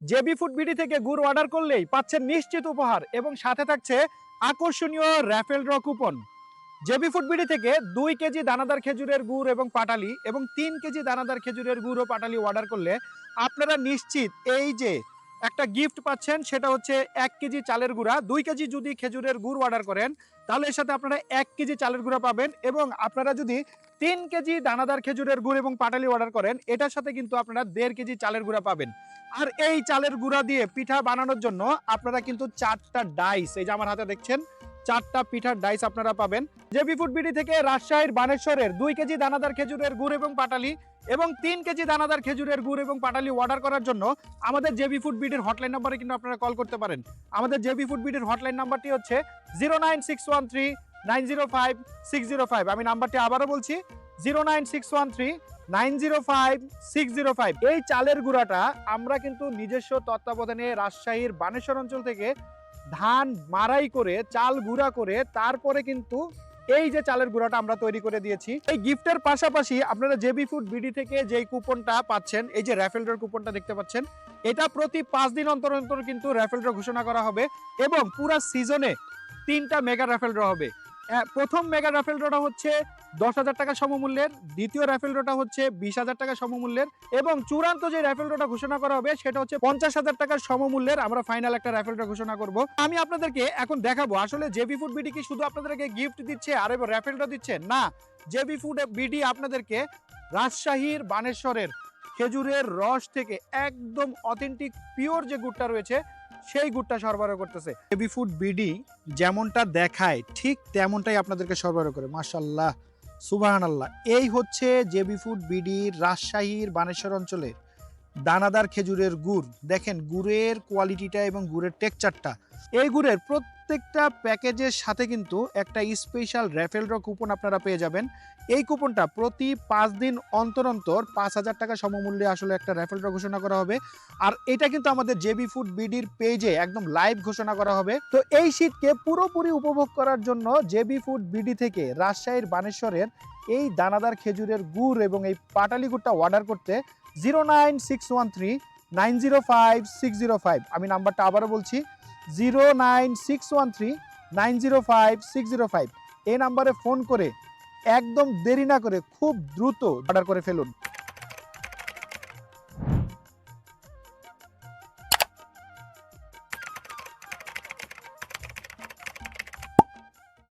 JB food BD থেকে গুড় order করলেই পাচ্ছেন নিশ্চিত উপহার এবং সাথে থাকছে আকর্ষণীয় raffle draw coupon. JB food BD থেকে 2 কেজি দানাদার খেজুরের গুড় এবং পাটালি এবং 3 কেজি দানাদার খেজুরের গুড় ও পাটালি অর্ডার করলে আপনারা নিশ্চিত এই যে একটা গিফট পাচ্ছেন, সেটা হচ্ছে 1 কেজি চালের গুঁড়া। 2 কেজি যদি খেজুরের গুড় অর্ডার করেন তাহলে এর সাথে আপনারা 1 কেজি চালের গুঁড়া পাবেন, এবং আপনারা যদি 3 কেজি দানাদার খেজুরের গুড় এবং পাটালি অর্ডার করেন এটার সাথে কিন্তু আপনারা 1.5 কেজি চালের গুঁড়া পাবেন। আর এই চালের গুঁড়া দিয়ে পিঠা বানানোর জন্য আপনারা কিন্তু 4টা ডাইস, এই যে আমার হাতে দেখছেন 4টা পিঠার ডাইস আপনারা পাবেন। জেবি ফুড বিডি থেকে রাজশাহীর বানেশ্বরের 2 কেজি দানাদার খেজুরের গুড় এবং পাটালি এবং 3 কেজি দানাদার খেজুরের গুড় এবং পাটালি অর্ডার করার জন্য আমাদের জেবি ফুড বিডির হটলাইন নাম্বারে কিন্তু আপনারা কল করতে পারেন। আমাদের জেবি ফুড বিডির হটলাইন নাম্বারটি হচ্ছে 09613905605। আমি নাম্বারটি আবারও বলছি 09613905605। এই চালের গুঁড়াটা আমরা কিন্তু নিজস্ব তত্ত্বাবধানে রাজশাহীর বানেশ্বর অঞ্চল থেকে ধান মারাই করে চাল গুঁড়া করে তারপরে কিন্তু এই যে চালের গুঁড়াটা আমরা তৈরি করে দিয়েছি। এই গিফটের পাশাপাশি আপনারা জেবি ফুড বিডি থেকে যে কুপনটা পাচ্ছেন, এই যে র্যাফেল ড্র কুপনটা দেখতে পাচ্ছেন, এটা প্রতি 5 দিন অন্তর অন্তর কিন্তু র্যাফেল ড্র ঘোষণা করা হবে এবং পুরা সিজনে 3টা মেগা র্যাফেল ড্র হবে। প্রথম মেগা র্যাফেল ড্রটা হচ্ছে 10,000 টাকা সমমূল্যের, দ্বিতীয় র্যাফেল ড্রটা হচ্ছে 20,000 টাকা সমমূল্যের, এবং চূড়ান্ত যে র্যাফেল ড্রটা ঘোষণা করা হবে সেটা হচ্ছে 50,000 টাকার সমমূল্যের। আমরা ফাইনাল একটা র্যাফেল ড্র ঘোষণা করব। আমি আপনাদেরকে এখন দেখাবো আসলে জেবি ফুড বিডি কি শুধু আপনাদেরকে গিফট দিচ্ছে আর এবার র্যাফেল ড্র দিচ্ছে না। জেবি ফুড বিডি আপনাদেরকে রাজশাহীর বানেশ্বরের খেজুরের রস থেকে একদম অথেন্টিক পিওর যে গুড়টা রয়েছে সেই গুড়টা সরবরাহ করতেছে। জেবি ফুড বিডি যেমনটা দেখায় ঠিক তেমনটাই আপনাদেরকে সরবরাহ করে। মাশাআল্লাহ, সুবহানাল্লাহ। এই হচ্ছে জেবি ফুড বিডির রাজশাহীর বানেশ্বর অঞ্চলে দানাদার খেজুরের গুড়। দেখেন গুড়ের কোয়ালিটিটা এবং গুড়ের টেক্সচারটা। এই গুড়ের প্রত্যেকটা প্যাকেজের সাথে কিন্তু একটা স্পেশাল র্যাফেল ড্র কুপন আপনারা পেয়ে যাবেন। এই কুপনটা প্রতি 5 দিন অন্তর অন্তর 5,000 টাকা সমমূল্যে আসলে একটা র্যাফেল ড্র ঘোষণা করা হবে। আর এটা কিন্তু আমাদের জেবি ফুড বিডির পেজে একদম লাইভ ঘোষণা করা হবে। তো এই শীতকে পুরোপুরি উপভোগ করার জন্য জেবি ফুড বিডি থেকে রাজশাহীর বানেশ্বরের এই দানাদার খেজুরের গুড় এবং এই পাটালি গুড়টা অর্ডার করতে 09613905605। আমি নাম্বারটা আবারও বলছি 09613905605। এই নাম্বারে ফোন করে একদম দেরি না করে খুব দ্রুত অর্ডার করে ফেলুন।